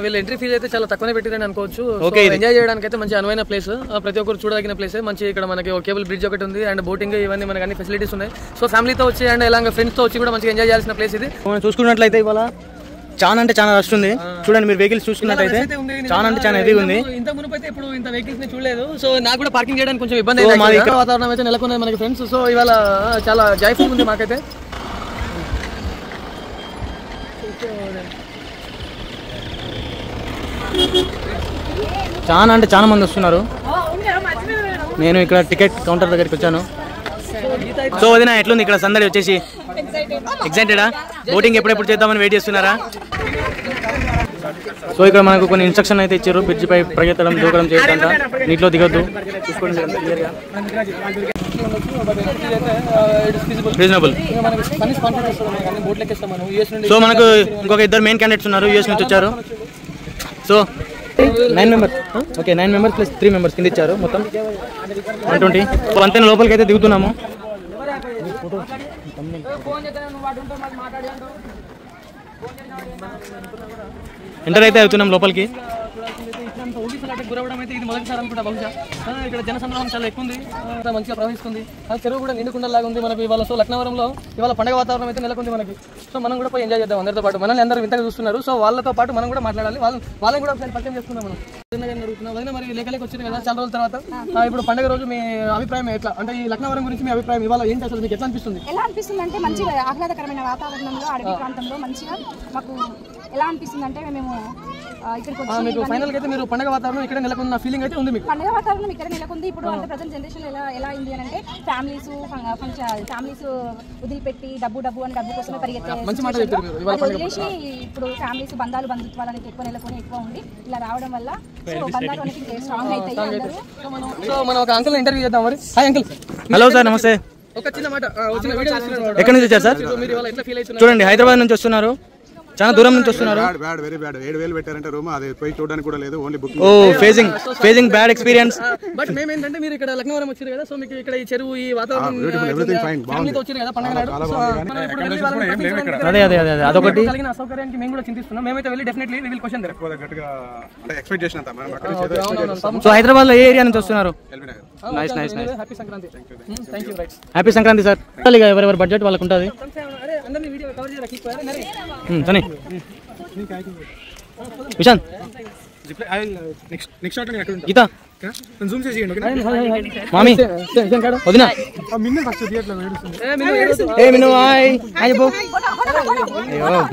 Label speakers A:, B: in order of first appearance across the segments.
A: వీళ్ళు entry fee అయితే చాలా తక్కువనే పెట్టిరని అనుకోవచ్చు. ఎంజాయ్ చేయడానికి అయితే మంచి అనువైన ప్లేస్, ప్రతి ఒక్కరు చూడదగిన ప్లేస్. మంచి ఇక్కడ మనకి కేబుల్ బ్రిడ్జ్ ఒకటి ఉంది అండ్ బోటింగ్ ఇవన్నీ మనకి అన్ని ఫెసిలిటీస్ ఉన్నాయి. సో ఫ్యామిలీతో వచ్చి అండ్ ఇలాగ ఫ్రెండ్స్ తో వచ్చి కూడా మంచిగా ఎంజాయ్ చేయాల్సిన ప్లేస్ ఇది.
B: చూసుకున్నట్లయితే ఇవాళ చాలా అంటే చాలా రష్ ఉంది. చూడండి మీరు వెహికల్స్ చూసుకున్నట్లయితే చాలా అంటే చాలా హెవీగా ఉంది.
A: ఇంత మునుపు అయితే ఇప్పుడు ఇంత వెహికల్స్ ని చూడలేదు. సో నాకు కూడా పార్కింగ్ చేయడానికి కొంచెం ఇబ్బంది అయింది. ఇక్కడ వాతావరణం అయితే నెలకొన్నది మనకి ఫ్రెండ్స్. సో ఇవాళ చాలా జాయ్ఫుల్ ఉంది మాకైతే.
B: చాలా అంటే చాలా మంది వస్తున్నారు. నేను ఇక్కడ టికెట్ కౌంటర్ దగ్గరికి వచ్చాను. సో వదిన ఎట్లుంది ఇక్కడ సందడి వచ్చేసి? ఎక్సైటెడా? బోటింగ్ ఎప్పుడెప్పుడు చేద్దామని వెయిట్ చేస్తున్నారా? సో ఇక్కడ మనకు కొన్ని ఇన్స్ట్రక్షన్ అయితే ఇచ్చారు. బ్రిడ్జ్ పై పరిగెత్తడం, దూకడం చేయొద్దంట, నీటిలో దిగొద్దు. చూసుకోండి రీజనబుల్. సో మనకు ఇంకొక ఇద్దరు మెయిన్ క్యాండిడేట్స్ ఉన్నారు, యూఎస్ నుంచి వచ్చారు. So 9 members. Okay 9 members plus 3 members కింద ఇచ్చారు, మొత్తం 120. సో అంతే లోపలికి అయితే దిగుతున్నాము. ఎంటర్ అయితే అవుతున్నాం లోపలికి.
A: గురవడం అయితే ఇది మొదటిసారి అనుకుంటా బహుశా. ఇక్కడ జనసంద్రహం చాలా ఎక్కువ ఉంది, మంచిగా ప్రవహిస్తుంది. చెరువు కూడా నిండుకుండలాగా ఉంది మనకి ఇవాళ. సో లక్నవరంలో ఇవాళ పండుగ వాతావరణం అయితే నెలకొంది మనకి. సో మనం కూడా పోయి ఎంజాయ్ చేద్దాం అందరితో పాటు. మనల్ని అందరూ వింతగా చూస్తున్నారు. సో వాళ్ళతో పాటు మనం కూడా మాట్లాడాలి, వాళ్ళని కూడా ఒకసారి పరిచయం చేసుకుందాం మనం. జరుగుతున్నాం మరి లేకలేక వచ్చింది కదా చాలా రోజుల తర్వాత. ఇప్పుడు పండుగ రోజు మీ అభిప్రాయం ఎట్లా, అంటే ఈ లక్నవరం గురించి మీ అభిప్రాయం ఇవాళ ఏంటి, అసలు మీకు ఎట్లా అనిపిస్తుంది?
C: ఎలా అనిపిస్తుంది అంటే మంచిగా ఆహ్లాదకరమైన వాతావరణంలో అడవి ప్రాంతంలో మంచిగా మాకు ఎలా అనిపిస్తుంది అంటే మేము
A: మీకు ఫైనల్ గా అయితే మీరు పండుగ వాతావరణం ఇక్కడ నెలకొన్న ఫీలింగ్ అయితే ఉంది మీకు?
C: పండుగ వాతావరణం ఇక్కడ నెలకొంది. ఇప్పుడు అంటే ప్రజెంట్ జనరేషన్ ఎలా అయింది అని అంటే ఫ్యామిలీస్ వదిలిపెట్టి డబ్బు అని డబ్బు కోసమే పరిగెత్తే వదిలేసి ఇప్పుడు ఫ్యామిలీస్ బంధుత్వాలు అనేది ఎక్కువ నెలకొని ఎక్కువ ఉండి ఇలా రావడం వల్ల బంధాలు అనేది స్ట్రాంగ్ అవుతాయి.
A: సో మనం ఒక అంకుల్ ఇంటర్వ్యూ చేద్దాం మరి. Hi uncle.
B: హలో సార్, నమస్తే.
A: ఒక చిన్న మాట,
B: ఎక్కడి నుంచి వచ్చారు సార్? చూడండి హైదరాబాద్ నుంచి వస్తున్నారు, చాలా దూరం నుంచి వస్తున్నారు. ఓ ఫేజింగ్ బ్యాడ్ ఎక్స్పీరియన్స్.
A: బట్ మేము ఏంటంటే మీరు ఇక్కడ లక్నవరం వచ్చారు కదా, సో మీకు ఇక్కడ ఈ చెరువు ఈ వాతావరణం ఫ్యామిలీతో వచ్చారు కదా పండుగ నాడు.
B: అదే అదొకటి
A: కలిగిన అసౌకర్యానికి మేము కూడా చింతిస్తున్నాం. మేమైతే వెళ్ళి definitely we will question there.
B: So Hyderabad లో ఏ ఏరియా నుంచి వస్తున్నారు? Nice.
A: Happy Sankranti. Thank you. Right,
B: happy Sankranti sir. ఎవరెవరి బడ్జెట్ వాళ్ళకు ఉంటుంది. విశాన్ గీత మామీ వదినా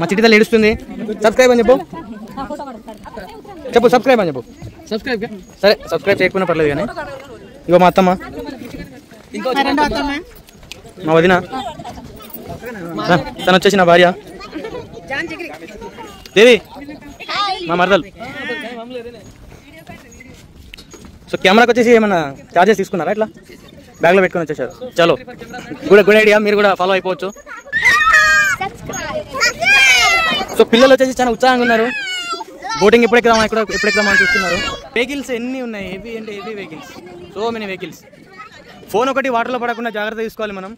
B: మా చిట్టితల్లి ఏడుస్తుంది. సబ్స్క్రైబ్ అని చెప్పు సబ్స్క్రైబ్ అని చెప్పు. సరే సబ్స్క్రైబ్ చేయకపోయినా పర్లేదు కానీ. ఇగో మా అత్తమ్మ, మా వదిన, తను వచ్చేసి నా భార్య దేవి, మా మరదలు. సో కెమెరాకి వచ్చేసి ఏమన్నా చార్జెస్ తీసుకున్నారా? ఇట్లా బ్యాగ్లో పెట్టుకొని వచ్చేసారు. చలో, గుడ్ ఐడియా, మీరు కూడా ఫాలో అయిపోవచ్చు. సో పిల్లలు వచ్చేసి చాలా ఉత్సాహంగా ఉన్నారు. బోటింగ్ ఎప్పుడెక్కుదామని చూస్తున్నారు. వెహికల్స్ ఎన్ని ఉన్నాయి, హెవీ అంటే heavy vehicles, so many vehicles. Phone ఒకటి వాటర్లో పడకుండా జాగ్రత్త తీసుకోవాలి మనం.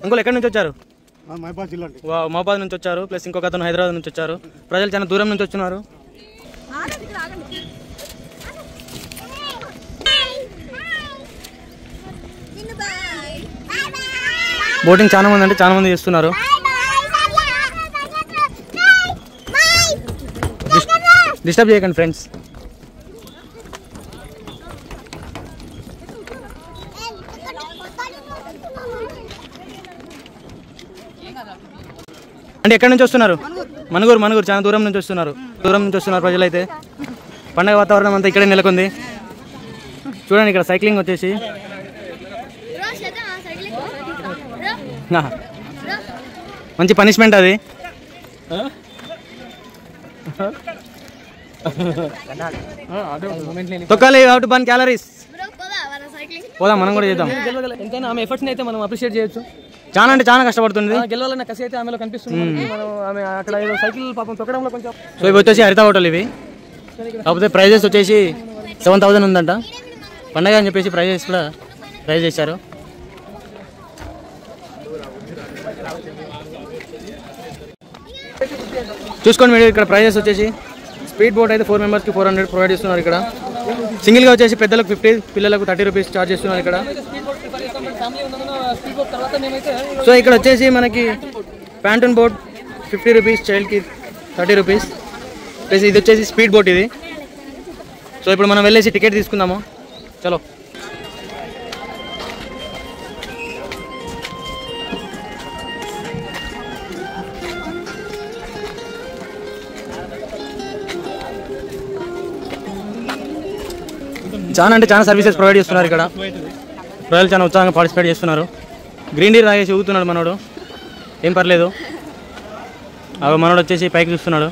B: ఇంకోళ్ళు ఎక్కడి నుంచి వచ్చారు? మహబాద్ నుంచి వచ్చారు, ప్లస్ ఇంకొక అతను హైదరాబాద్ నుంచి వచ్చారు. ప్రజలు చాలా దూరం నుంచి వస్తున్నారు. బోటింగ్ చాలా మంది అంటే చాలా మంది చేస్తున్నారు. డిస్టర్బ్ చేయకండి ఫ్రెండ్స్. అంటే ఎక్కడి నుంచి వస్తున్నారు? మనుగూరు చాలా దూరం నుంచి వస్తున్నారు. ప్రజలు అయితే. పండగ వాతావరణం అంతా ఇక్కడే నెలకొంది. చూడండి ఇక్కడ సైక్లింగ్ వచ్చేసి మంచి పనిష్మెంట్ అది. తొక్కాలి, హౌ టు బర్న్ క్యాలరీస్. పోదాం, మనం కూడా చేద్దాం.
A: ఎంతైనా ఆమె ఎఫర్ట్స్ అయితే మనం అప్రిషియేట్ చేయొచ్చు.
B: చాలా అంటే చాలా కష్టపడుతుంది.
A: గెలవాలన్న కసి అయితే ఆమెలో కనిపిస్తుంది. మనం ఆమె అక్కడ ఏదో సైకిల్ పాపం తొక్కడంలో కొంచెం.
B: సో ఇవి వచ్చేసి హరిత హోటల్ ఇవి. కాకపోతే ప్రైజెస్ వచ్చేసి 7,000 ఉందంట. పండగ అని చెప్పేసి ప్రైజెస్ కూడా ప్రైజ్ చేశారు. చూసుకోండి మీరు ఇక్కడ ప్రైజెస్ వచ్చేసి స్పీడ్ బోట్ అయితే 4 మెంబర్స్కి 400 ప్రొవైడ్ చేస్తున్నారు. ఇక్కడ సింగిల్గా వచ్చేసి పెద్దలకు 50, పిల్లలకు 30 రూపీస్ ఛార్జ్ చేస్తున్నారు ఇక్కడ. సో ఇక్కడ వచ్చేసి మనకి ప్యాంటూన్ బోట్ 50 రూపీస్, చైల్డ్కి 30 రూపీస్ ప్లస్ ఇది వచ్చేసి స్పీడ్ బోట్ ఇది. సో ఇప్పుడు మనం వెళ్ళేసి టికెట్ తీసుకుందాము. చలో చాలా అంటే చాలా సర్వీసెస్ ప్రొవైడ్ చేస్తున్నారు ఇక్కడ. ప్రజలు చాలా ఉత్సాహంగా పార్టిసిపేట్ చేస్తున్నారు. గ్రీన్ టీ తాగేసి ఊగుతున్నాడు మనోడు, ఏం పర్లేదు. మనోడు వచ్చేసి పైకి చూస్తున్నాడు.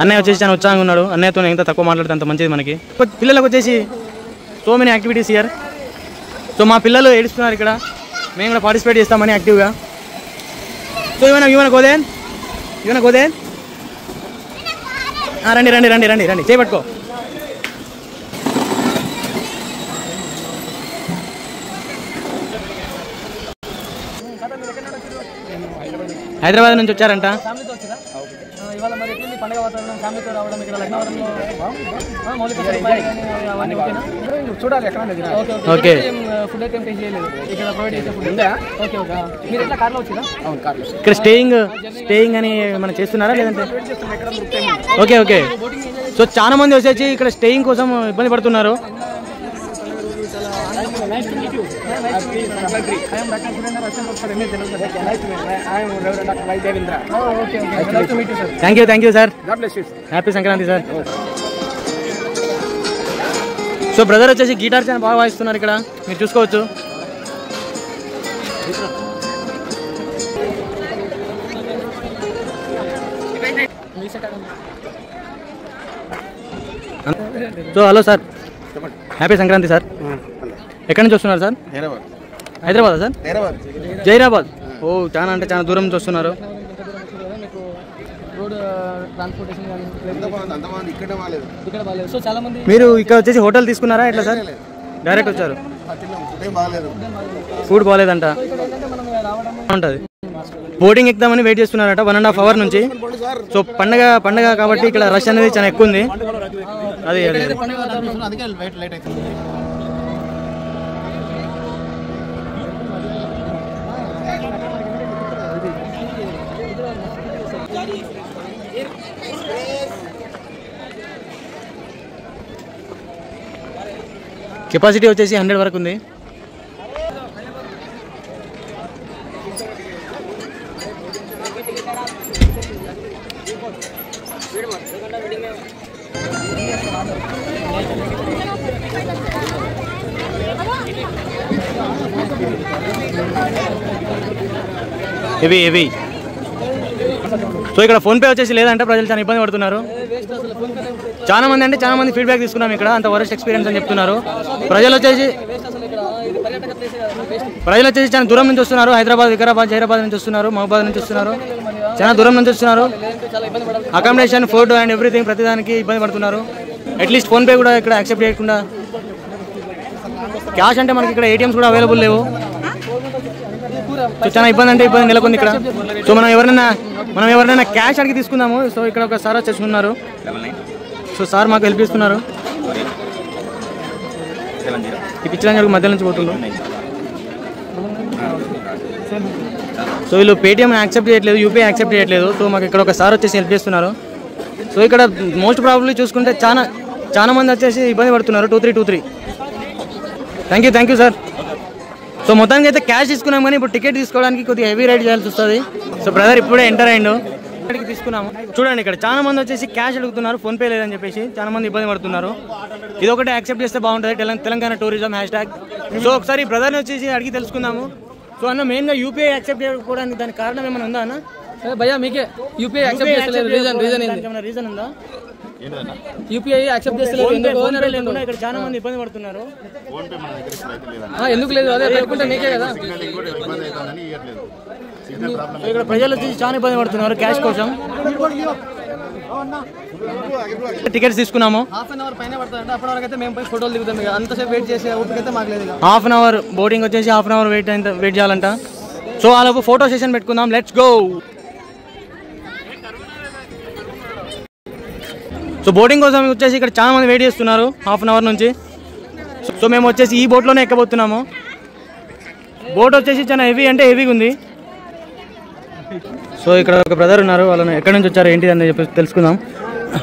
B: అన్నయ్య వచ్చేసి చాలా ఉత్సాహంగా ఉన్నాడు. అన్నయ్యతో ఎంత తక్కువ మాట్లాడితే అంత మంచిది మనకి. పిల్లలకు వచ్చేసి so many activities here. So మా పిల్లలు ఏడుస్తున్నారు ఇక్కడ, మేము కూడా పార్టిసిపేట్ చేస్తామని యాక్టివ్గా. సో ఇవన్న గోదేన్ రండి రండి రండి రండి రండి చేపట్టుకో. హైదరాబాద్ నుంచి వచ్చారంట.
A: ఇవాళ మరి ఎట్లుంది పండుగ వాతావరణం? ఫ్యామిలీతో రావడం ఇక్కడ లక్నవరంలో చూడాలి ఎక్కడ. ఓకే ఫుడ్ అయితే టేస్ట్ చేయలేదు ఇక్కడ ప్రొవైడ్ చేసే ఫుడ్. ఓకే ఓకే మీరు ఎట్లా కార్లో వచ్చినా? అవును కార్లో.
B: ఇక్కడ స్టేయింగ్ అని మనం చేస్తున్నారా లేదంటే? Okay okay. సో చాలా మంది వచ్చేసి ఇక్కడ స్టేయింగ్ కోసం ఇబ్బంది పడుతున్నారు. Thank you sir. Happy Sankranti sir. So brother వచ్చేసి గిటార్ చాలా బాగా వాయిస్తున్నారు ఇక్కడ, మీరు చూసుకోవచ్చు. So hello sir, happy Sankranti sir. ఎక్కడి నుంచి వస్తున్నారు సార్? హైదరాబాద్ సార్? జైరాబాద్. ఓ చాలా అంటే చాలా దూరం నుంచి వస్తున్నారు. మీరు ఇక్కడ వచ్చేసి హోటల్ తీసుకున్నారా ఎట్లా సార్? డైరెక్ట్ వచ్చారు. ఫుడ్ బాగాలేదంట. ఉంటుంది బోటింగ్ ఎక్కుదామని వెయిట్ చేస్తున్నారట 1.5 hours నుంచి. సో పండగ కాబట్టి ఇక్కడ రష్ అనేది చాలా ఎక్కువ ఉంది. అది కెపాసిటీ వచ్చేసి 100 వరకు ఉంది. హెవీ. సో ఇక్కడ ఫోన్పే వచ్చేసి లేదంటే ప్రజలు చాలా ఇబ్బంది పడుతున్నారు. చాలా మంది ఫీడ్బ్యాక్ తీసుకున్నాం ఇక్కడ, అంత వరస్ట్ ఎక్స్పీరియన్స్ అని చెప్తున్నారు. ప్రజలు వచ్చేసి చాలా దూరం నుంచి వస్తున్నారు. హైదరాబాద్, వికారాబాద్, జైరాబాద్ నుంచి వస్తున్నారు, మహబాద్ నుంచి వస్తున్నారు. చాలా దూరం నుంచి వస్తున్నారు. అకామిడేషన్, ఫుడ్ అండ్ ఎవ్రీథింగ్ ప్రతిదానికి ఇబ్బంది పడుతున్నారు. అట్లీస్ట్ ఫోన్పే కూడా ఇక్కడ యాక్సెప్ట్ చేయకుండా, క్యాష్ అంటే మనకి ఇక్కడ ఏటీఎంస్ కూడా అవైలబుల్ లేవు. సో చాలా ఇబ్బంది నెలకొంది ఇక్కడ. సో మనం ఎవరైనా క్యాష్ అడిగి తీసుకుందాము. సో ఇక్కడ ఒక సార్ వచ్చేసి ఉన్నారు. సో సార్ మాకు హెల్ప్ చేస్తున్నారు. ఈ పిచ్చిరంజాలకు మధ్య నుంచి పోతుండ్రు. సో వీళ్ళు పేటిఎం యాక్సెప్ట్ చేయట్లేదు, యూపీఐ యాక్సెప్ట్ చేయట్లేదు. సో మాకు ఇక్కడ ఒక సార్ వచ్చేసి హెల్ప్ చేస్తున్నారు. సో ఇక్కడ మోస్ట్ ప్రాబ్లీ చూసుకుంటే చాలా మంది వచ్చేసి ఇబ్బంది పడుతున్నారు. 2323. Thank you sir. సో మొత్తానికి అయితే క్యాష్ తీసుకున్నాం, కానీ ఇప్పుడు టికెట్ తీసుకోవడానికి కొద్దిగా హెవీ రైడ్ చేయాల్సి వస్తుంది. సో బ్రదర్ ఇప్పుడే ఎంటర్ అయ్యిండు. తీసుకున్నాము. చూడండి ఇక్కడ చాలా మంది వచ్చేసి క్యాష్ అడుగుతున్నారు, ఫోన్పే లేదని చెప్పేసి చాలా మంది ఇబ్బంది పడుతున్నారు. ఇది ఒకటి యాక్సెప్ట్ చేస్తే బాగుంటుంది, తెలంగాణ టూరిజం హ్యాష్ట్యాగ్. సో ఒకసారి బ్రదర్ని వచ్చేసి అడిగి తెలుసుకుందాము. సో అన్న మెయిన్గా యూపీఐ యాక్సెప్ట్ చేయకపోవడానికి దానికి కారణం ఏమైనా ఉందా అన్న?
A: భయ్యా మీకే యూపీఐ యాక్సెప్ట్ చేస్తలేదు, రీజన్
B: ఉందా?
A: యూపీఐ యాక్సెప్ట్ చేస్తలేదు.
B: ఇక్కడ చాలా మంది ఇబ్బంది పడుతున్నారు.
A: ఎందుకు లేదు? అదే పెట్టుకుంటే మీకే కదా.
B: ఇక్కడ ప్రజలు వచ్చి చాలా ఇబ్బంది పడుతున్నారు క్యాష్ కోసం. టికెట్స్ తీసుకున్నాము.
A: హాఫ్ అన్ అవర్ పైన పడుతుంది. అప్పటి వరకు అయితే మేము పోయి ఫోటోలు దిగుతాం. ఇక అంతసేపు వెయిట్ చేసే ఓపిక అయితే మాకు లేదు.
B: హాఫ్ అన్ అవర్ బోర్డింగ్ వచ్చేసి హాఫ్ అన్ అవర్ వెయిట్ చేయాలంట. సో అలాగే ఫోటో సెషన్ పెట్టుకుందాం. Let's go. సో బోటింగ్ కోసం వచ్చేసి ఇక్కడ చాలా మంది వెయిట్ చేస్తున్నారు హాఫ్ అన్ అవర్ నుంచి. సో మేము వచ్చేసి ఈ బోట్లోనే ఎక్కబోతున్నాము. బోట్ వచ్చేసి చాలా హెవీ అంటే హెవీగా ఉంది. సో ఇక్కడ ఒక బ్రదర్ ఉన్నారు. వాళ్ళని ఎక్కడి నుంచి వచ్చారు ఏంటి అని చెప్పి తెలుసుకుందాం.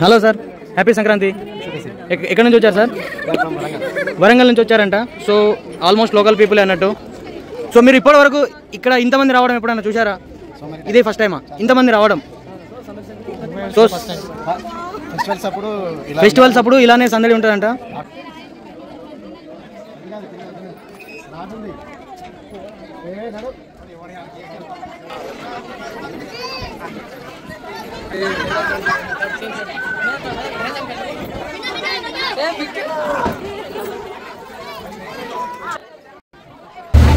B: Hello sir, happy Sankranti. ఎక్కడి నుంచి వచ్చారు సార్? వరంగల్ నుంచి వచ్చారంట. సో ఆల్మోస్ట్ లోకల్ పీపుల్ అన్నట్టు. సో మీరు ఇప్పటి వరకు ఇక్కడ ఇంతమంది రావడం ఎప్పుడైనా చూసారా? ఇదే ఫస్ట్ టైమా ఇంతమంది రావడం? సో ఫెస్టివల్స్ అప్పుడు ఇలానే సందడి ఉంటుందంట.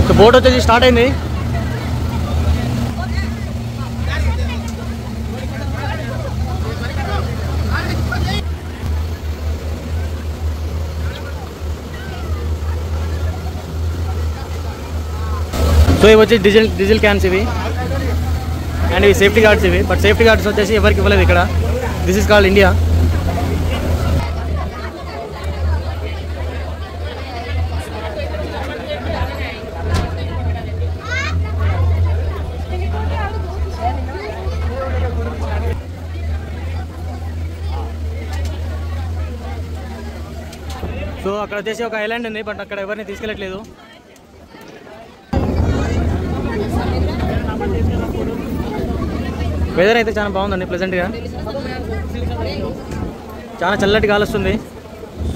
B: సో బోట్ వచ్చేసి స్టార్ట్ అయింది. సో ఇవి వచ్చి డీజిల్ క్యాన్స్ ఇవి, అండ్ ఇవి సేఫ్టీ గార్డ్స్ ఇవి. బట్ సేఫ్టీ గార్డ్స్ వచ్చేసి ఎవరికి ఇవ్వలేదు ఇక్కడ. This is called India. So అక్కడ వచ్చేసి ఒక ఐలాండ్ ఉంది, బట్ అక్కడ ఎవరిని తీసుకెళ్ళట్లేదు. వెదర్ అయితే చాలా బాగుందండి, ప్లెజెంట్గా. చాలా చల్లటి గాలి వస్తుంది.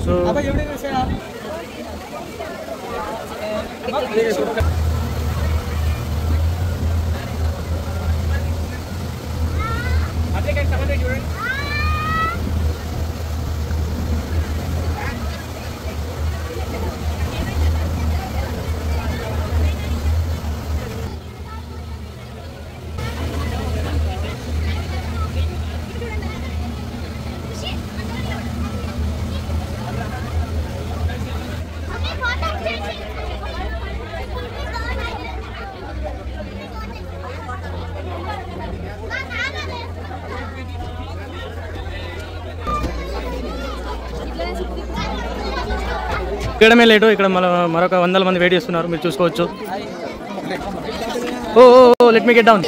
B: సో ఇక్కడమే లేటు. ఇక్కడ మరొక 100 మంది వెయిట్ చేస్తున్నారు, మీరు చూసుకోవచ్చు. Oh let me get down.